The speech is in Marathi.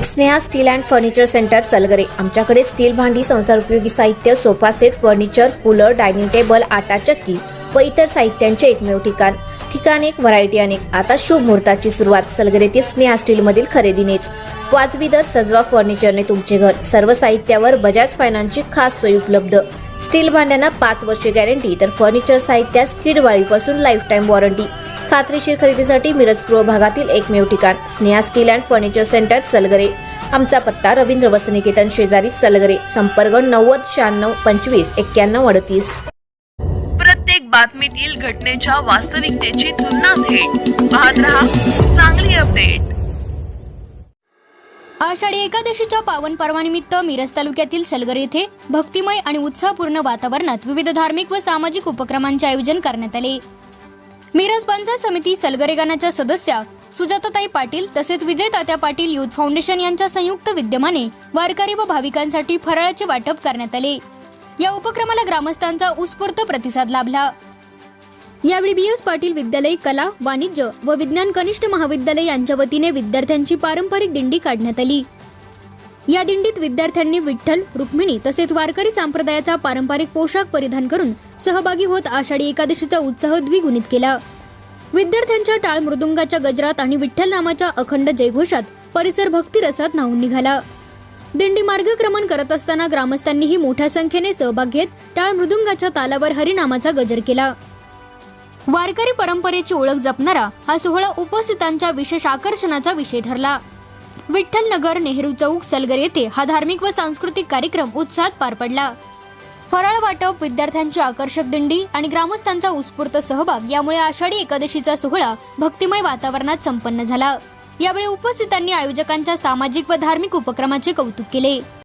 Sneha steel and furniture centre Salgare. आमच्याकडे स्टील भांडी, संसार उपयोगी साहित्य, sofa set, furniture, cooler, dining table, आटा चक्की व इतर साहित्यांचे एकमेव ठिकाण एक, व्हरायटी अनेक। आता शुभ मुहूर्ताची सुरुवात सलगरेतील स्नेहा स्टील मधील खरेदीनेच। वाजवी दर, सजवा फर्निचरने तुमचे घर। सर्व साहित्यावर बजाज फायनान्सची खास सोय उपलब्ध। स्टील भांड्यांना 5 वर्षे गॅरंटी, तर फर्निचर साहित्यास किडवाळीपासून लाईफ टाइम वॉरंटी। खात्रीशीर खरेदीसाठी मिरज पूर्व भागातील एकमेव ठिकाण Sneha steel and furniture centre Salgare. आमचा पत्ता रवींद्र वस्त्रनिकेतन शेजारी सलगरे। संपर्क 90 96 25 91 38। प्रत्येक बातमीतील घटनेच्या वास्तविकतेची तुलना थेट पाहत रहा चांगली अपडेट। आषाढी एकादशीच्या पावन पर्वानिमित्त मिरज तालुक्यातील सलगरे येथे भक्तिमय आणि उत्साहपूर्ण वातावरणात विविध धार्मिक व सामाजिक उपक्रमांचे आयोजन करण्यात आले। मिरज पंचायत समिती सलगरे गणाच्या सदस्या सुजाताताई पाटील तसेच विजय तात्या पाटील युथ फाउंडेशन यांच्या संयुक्त विद्यमाने वारकरी व भाविकांसाठी फराळाचे वाटप करण्यात आले। या उपक्रमाला ग्रामस्थांचा उत्स्फूर्त प्रतिसाद लाभला। यावेळी बीएस पाटील विद्यालय कला, वाणिज्य व विज्ञान कनिष्ठ महाविद्यालय यांच्या वतीने विद्यार्थ्यांची पारंपरिक दिंडी काढण्यात आली। या दिंडीत विद्यार्थ्यांनी विठ्ठल, रुक्मिणी तसेच वारकरी संप्रदायाचा पारंपरिक पोशाख परिधान करून सहभागी होत आषाढी एकादशीचा उत्साह द्विगुणित केला। विद्यार्थ्यांच्या टाळ मृदुंगाच्या गजरात आणि विठ्ठल नामाच्या अखंड जयघोषात परिसर भक्तिरसात न्हाऊन निघाला। दिंडी मार्गक्रमण करत असताना ग्रामस्थांनीही मोठ्या संख्येने सहभाग घेत टाळ मृदुंगाच्या तालावर हरिनामाचा गजर केला। वारकरी परंपरेची ओळख जपणारा हा सोहळा उपस्थितांच्या विशेष आकर्षणाचा विषय ठरला। विठ्ठल नगर, नेहरू चौक, सलगरे येथे हा धार्मिक व सांस्कृतिक कार्यक्रम उत्साहात पार पडला। फराळ वाटप, विद्यार्थ्यांची आकर्षक दिंडी आणि ग्रामस्थांचा उत्स्फूर्त सहभाग यामुळे आषाढी एकादशीचा सोहळा भक्तिमय वातावरणात संपन्न झाला। यावेळी उपस्थितांनी आयोजकांच्या सामाजिक व धार्मिक उपक्रमाचे कौतुक केले।